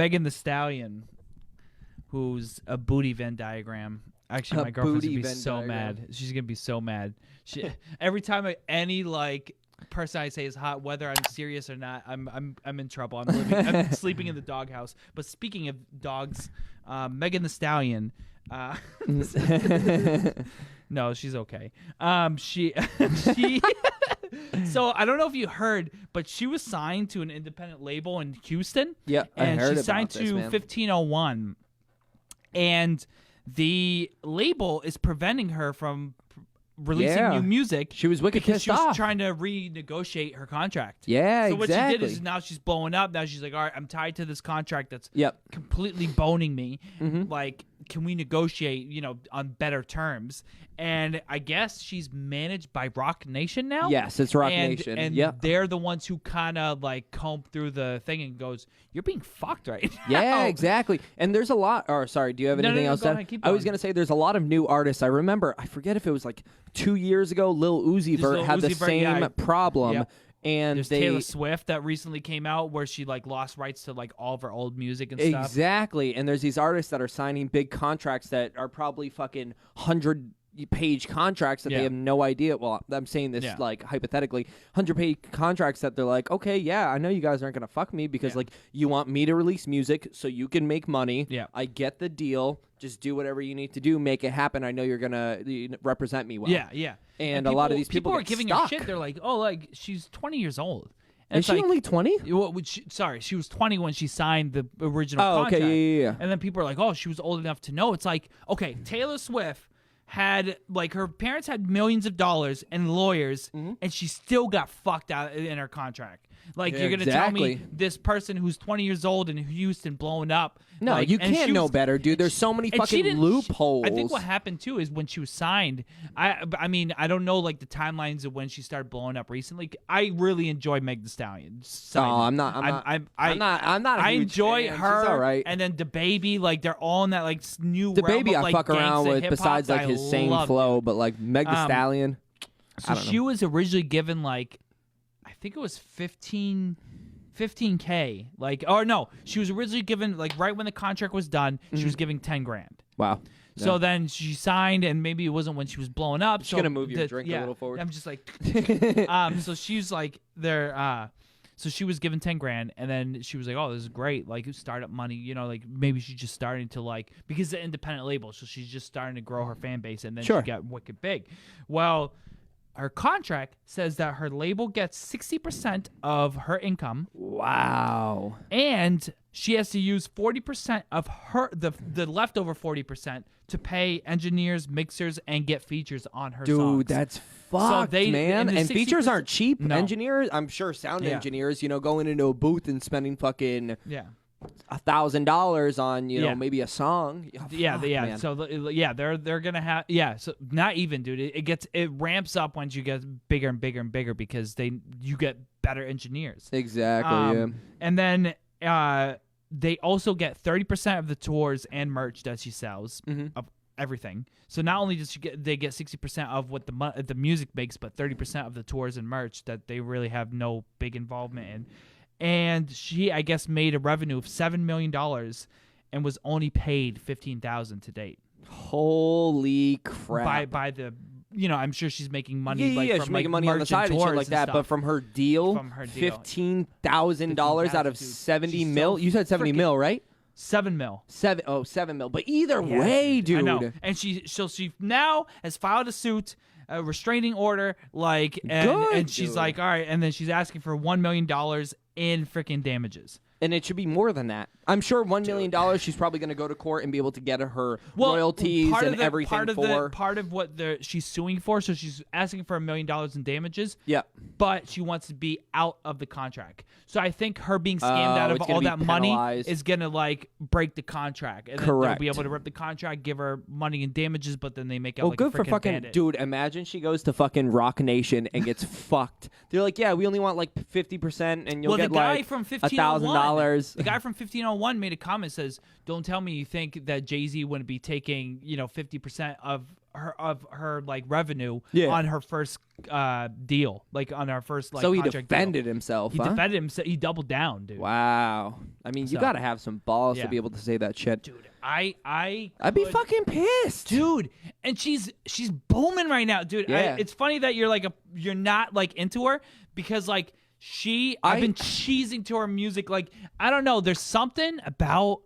Megan The Stallion, who's a booty Venn diagram. Actually, my girlfriend's gonna be so mad. She's gonna be so mad. Every time any like person I say is hot, whether I'm serious or not, I'm in trouble. I'm sleeping in the doghouse. But speaking of dogs, Megan The Stallion. No, she's okay. She So I don't know if you heard, but she was signed to an independent label in Houston. Yeah, and I heard she's signed about this, to man. 1501, and the label is preventing her from releasing new music. She was wicked because pissed she was off. trying to renegotiate her contract. Yeah, so exactly. what she did is now she's blowing up. Now she's like, all right, I'm tied to this contract that's completely boning me. Like, can we negotiate, on better terms? And I guess she's managed by Rock Nation now. Yes, it's Rock Nation. And they're the ones who kind of like comb through the thing and goes, you're being fucked right now. Yeah, exactly. And there's a lot. Or sorry, do you have anything else? Go ahead, keep I was going. gonna say there's a lot of new artists. I remember. I forget if it was like 2 years ago. Lil Uzi Vert had the same problem. Yep. And there's Taylor Swift that recently came out where she like lost rights to like all of her old music and stuff. Exactly. And there's these artists that are signing big contracts that are probably fucking 100-page contracts that they have no idea. Well, I'm saying this like hypothetically, 100-page contracts that they're like, okay, yeah, I know you guys aren't gonna fuck me because like you want me to release music so you can make money. Yeah, I get the deal. Just do whatever you need to do, make it happen. I know you're gonna represent me well. Yeah. And a lot of these people are giving her shit. They're like, oh, like she's 20 years old. And is she only 20? Well, sorry, she was 20 when she signed the original contract. Okay, yeah. And then people are like, oh, she was old enough to know. It's like, okay, Taylor Swift had, like, her parents had millions of dollars and lawyers, and she still got fucked out in her contract. Like, you're going to tell me this person who's 20 years old in Houston blowing up. No, like, you can't know better, dude. There's so many fucking loopholes. I think what happened, too, is when she was signed, I mean, I don't know, like, the timelines of when she started blowing up recently. I really enjoy Megan The Stallion. I'm not a I huge enjoy fan. her. She's all right. And then DaBaby, like, they're all in that, like, new The realm Baby of, I like, fuck around with, hip-hop besides, that like, I his same love, flow, dude. but, like, Meg The Stallion. So she was originally given, like, I think it was 15K, like, or no, she was originally given, like, right when the contract was done, she was giving 10 grand. Wow. So then she signed, and maybe it wasn't when she was blowing up. Just gonna move your drink a little forward. I'm just like, so she's like, so she was given 10 grand, and then she was like, oh, this is great, like startup money, like maybe she's just starting to like, because it's an independent label, so she's just starting to grow her fan base, and then she got wicked big. Well, her contract says that her label gets 60% of her income. Wow. And she has to use 40% of the leftover 40% to pay engineers, mixers, and get features on her songs. Dude, that's fucked, man. And features aren't cheap. No. Engineers, I'm sure sound engineers, going into a booth and spending fucking $1,000 on maybe a song. Man. So they're gonna have So not even, dude. It ramps up once you get bigger and bigger and bigger because you get better engineers. Exactly. And then they also get 30% of the tours and merch that she sells of everything. So not only does they get 60% of what the music makes, but 30% of the tours and merch that they really have no big involvement in. And she, I guess, made a revenue of $7 million and was only paid $15,000 to date. Holy crap! By the, I'm sure she's making money. From, she's making money on the side and shit like that. But from her deal, $15,000 out of 70 mil. You said 70 mil, right? 7 mil. 7 mil. But either way, dude. I know. And she now has filed a suit. A restraining order, and she's like, all right, and then she's asking for $1 million in freaking damages. And it should be more than that. I'm sure $1 million she's probably going to go to court and be able to get her royalties and everything part of what she's suing for, so she's asking for $1 million in damages. Yeah. But she wants to be out of the contract. So I think her being scammed out of all that money is going to break the contract. And then they'll be able to rip the contract, give her money in damages, but then they make out good for fucking bandit. Dude, imagine she goes to fucking Rock Nation and gets fucked. They're like, yeah, we only want 50% and you'll get $1,000. The guy from 1501 made a comment, says, don't tell me you think that Jay-Z wouldn't be taking 50% of her like revenue Yeah. on her first deal, like on our first like. So he contract defended deal. himself. He huh? defended himself. He doubled down, dude. Wow. I mean, you gotta have some balls to be able to say that shit. Dude, I'd be fucking pissed, dude. And she's booming right now, dude. Yeah. It's funny that you're not like into her because like I've been cheesing to her music. Like I don't know, there's something about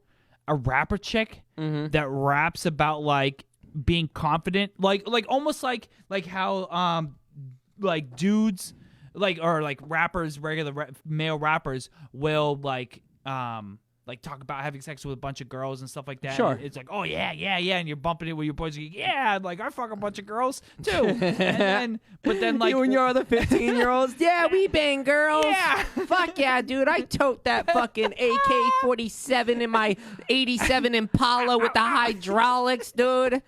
a rapper chick that raps about like being confident, like almost like how like dudes or rappers, regular male rappers will like talk about having sex with a bunch of girls and stuff like that. Sure. And it's like, oh yeah, and you're bumping it with your boys. Yeah, like I fuck a bunch of girls too. But then like you and your other 15-year-olds, yeah, we bang girls. Yeah. Fuck yeah, dude. I tote that fucking AK-47 in my 87 Impala with the hydraulics, dude.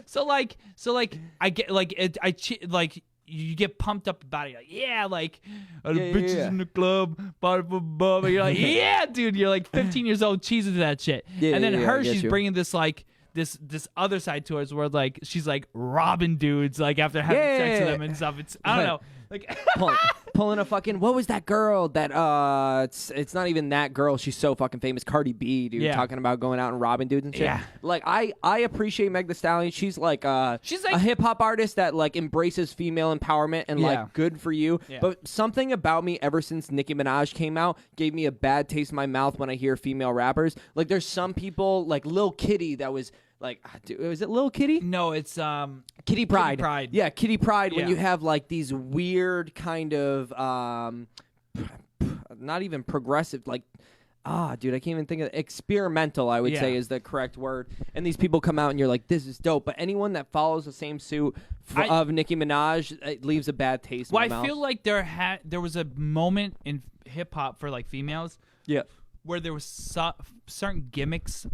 So I get you get pumped up about it. You're like, yeah, like bitches in the club, and you're like, yeah, dude. You're like 15 years old, cheesing to that shit. And then she's bringing this like this other side to us where like she's like robbing dudes like after having sex with them and stuff. It's I don't know. Like pulling a fucking what was that girl that it's not even that girl, she's so fucking famous, Cardi B, dude, talking about going out and robbing dudes and shit. Yeah. Like I appreciate Meg The Stallion. She's like a hip hop artist that like embraces female empowerment and like good for you. Yeah. But something about me ever since Nicki Minaj came out gave me a bad taste in my mouth when I hear female rappers. Like there's some people like Lil Kitty that was like, is it Lil Kitty? No, it's Kitty Pryde. Kitty Pryde. Yeah, Kitty Pryde. When you have like these weird kind of not even progressive, like dude, I can't even think of it. Experimental, I would say is the correct word. And these people come out and you're like, this is dope. But anyone that follows the same suit of Nicki Minaj, it leaves a bad taste in my mouth. I feel like there was a moment in hip hop for like females, where there was certain gimmicks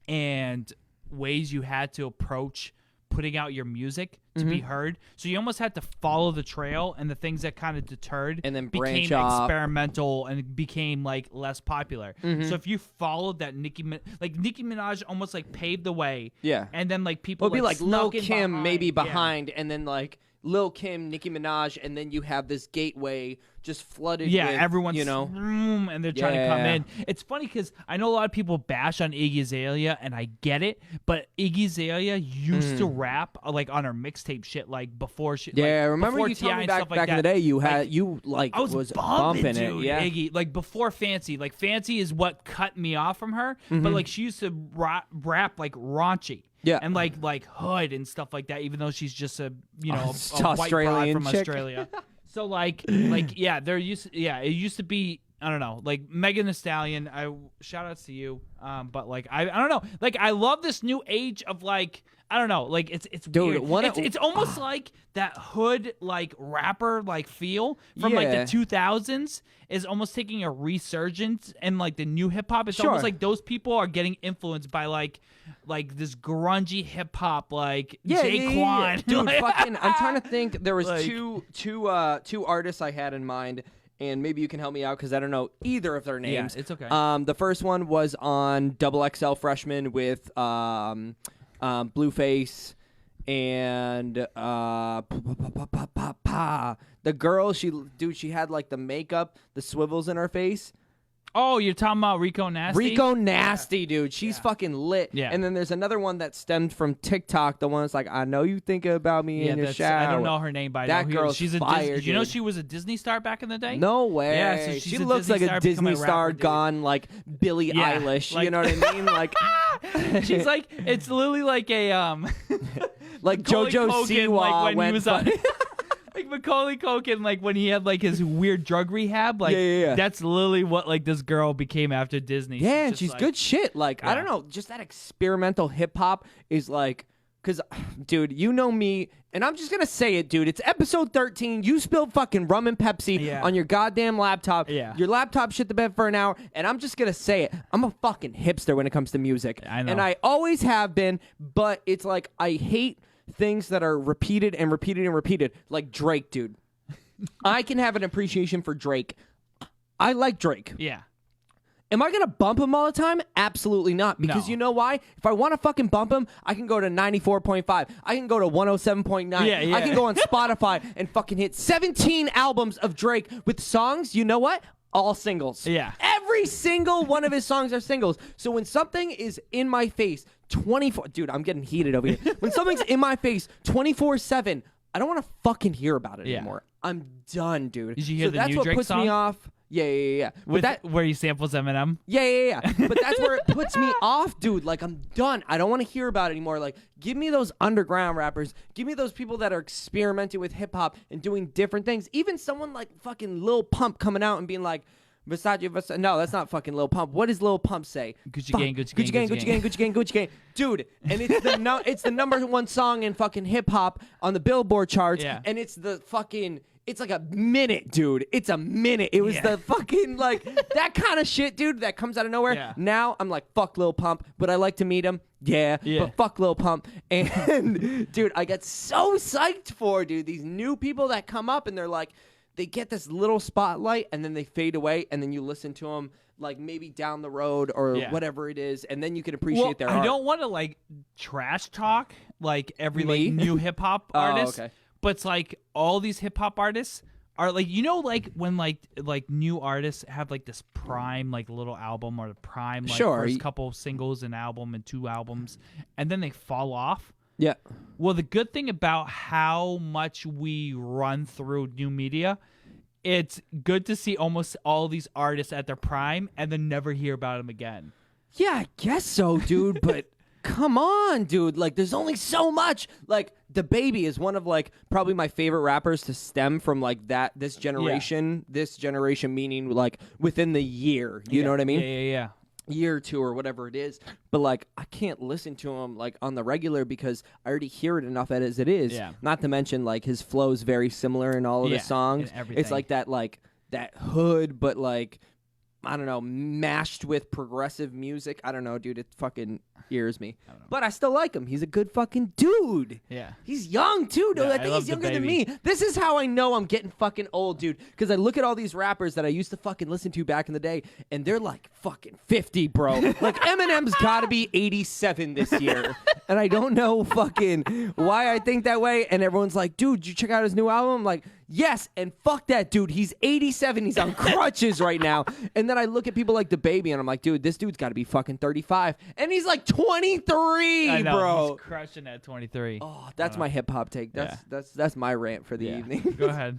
and ways you had to approach putting out your music to be heard. So you almost had to follow the trail, and the things that kind of deterred and then became experimental and became like less popular. So if you followed that Nicki Minaj almost like paved the way. Yeah. And then like people would be like Lil Kim behind. Maybe behind, and then like Lil Kim, Nicki Minaj, and then you have this gateway just flooded with, everyone's and they're trying to come in. It's funny because I know a lot of people bash on Iggy Azalea, and I get it, but Iggy Azalea used to rap like on her mixtape shit like before she remember you told me back in the day you had I was bumping dude, it. Yeah. Iggy, like before Fancy. Like Fancy is what cut me off from her, but like she used to rap like raunchy. Yeah, and like hood and stuff like that. Even though she's just a a white broad from chick. Australia. So it used to be, I don't know, like Megan The Stallion. Shout outs to you. But like I don't know, like I love this new age of like I don't know, like it's dude, weird. It's almost like that hood like rapper like feel from like the 2000s is almost taking a resurgence and like the new hip hop. It's almost like those people are getting influenced by like this grungy hip hop like Jaquan. Dude, fucking I'm trying to think. There was two artists I had in mind. And maybe you can help me out because I don't know either of their names. Yeah, it's okay. The first one was on Double XL Freshman with Blueface and the girl. She had like the makeup, the swivels in her face. Oh, you're talking about Rico Nasty? Rico Nasty, dude. She's fucking lit. Yeah. And then there's another one that stemmed from TikTok. The one that's like, I know you think about me in your shower. I don't know her name, but that girl's fire, you know she was a Disney star back in the day? No way. Yeah, so she looks like a Disney star gone like Billie Eilish. Like, you know what I mean? Like she's like, it's literally like a like JoJo Siwa like when he was on. Like Macaulay Culkin, like when he had like his weird drug rehab, like that's literally what like this girl became after Disney. Yeah, she's like, good shit. Like I don't know, just that experimental hip hop is like, cause dude, you know me, and I'm just gonna say it, dude. It's episode 13. You spilled fucking rum and Pepsi on your goddamn laptop. Yeah, your laptop shit the bed for an hour, and I'm just gonna say it. I'm a fucking hipster when it comes to music. I know, and I always have been. But it's like I hate things that are repeated and repeated and repeated, like Drake, dude. I can have an appreciation for Drake. I like Drake. Yeah. Am I going to bump him all the time? Absolutely not. Because you know why? If I want to fucking bump him, I can go to 94.5. I can go to 107.9. I can go on Spotify and fucking hit 17 albums of Drake with songs, you know what? All singles. Yeah. Every single one of his songs are singles. So when something is in my face 24... Dude, I'm getting heated over here. When something's in my face 24/7, I don't want to fucking hear about it anymore. I'm done, dude. Did you hear the that's new what Drake puts song? me off. Yeah. Where he samples Eminem? Yeah. But that's where it puts me off, dude. Like, I'm done. I don't want to hear about it anymore. Like, give me those underground rappers. Give me those people that are experimenting with hip-hop and doing different things. Even someone like fucking Lil Pump coming out and being like, Versace. No, that's not fucking Lil Pump. What does Lil Pump say? Gucci gang. Dude, and it's the number one song in fucking hip-hop on the Billboard charts. Yeah. And it's the fucking... It's like a minute, dude. It's a minute. It was the fucking, like, that kind of shit, dude, that comes out of nowhere. Yeah. Now, I'm like, fuck Lil Pump, but I like to meet him. Yeah. But fuck Lil Pump. And, dude, I get so psyched for, dude, these new people that come up and they're like, they get this little spotlight and then they fade away and then you listen to them, like, maybe down the road or whatever it is, and then you can appreciate their art. I don't want to, like, trash talk, like, every like, new hip-hop artist. Okay. But it's like all these hip hop artists are like, you know, like when like new artists have like this prime like little album or the prime like first couple singles and album and 2 albums, and then they fall off. Yeah. Well, the good thing about how much we run through new media, it's good to see almost all these artists at their prime and then never hear about them again. Yeah, I guess so, dude, but come on, dude. Like, there's only so much. Like, DaBaby is one of, like, probably my favorite rappers to stem from, like, this generation. This generation meaning, like, within the year. You know what I mean? Yeah. Year or 2 or whatever it is. But, like, I can't listen to him, like, on the regular because I already hear it enough as it is. Yeah. Not to mention, like, his flow's very similar in all of his songs. It's like that, like, that hood, but, like, I don't know, mashed with progressive music. I don't know, dude. It fucking ears me. But I still like him. He's a good fucking dude. Yeah. He's young, too, dude. Yeah, I think he's younger than me. This is how I know I'm getting fucking old, dude. Because I look at all these rappers that I used to fucking listen to back in the day, and they're like fucking 50, bro. Like, Eminem's got to be 87 this year. And I don't know fucking why I think that way. And everyone's like, dude, did you check out his new album? I'm like, yes, and fuck that dude. He's 87. He's on crutches right now. And then I look at people like DaBaby, and I'm like, dude, this dude's got to be fucking 35. And he's like 23, I know, bro. He's crushing at 23. Oh, that's my hip hop take. That's my rant for the evening. Go ahead.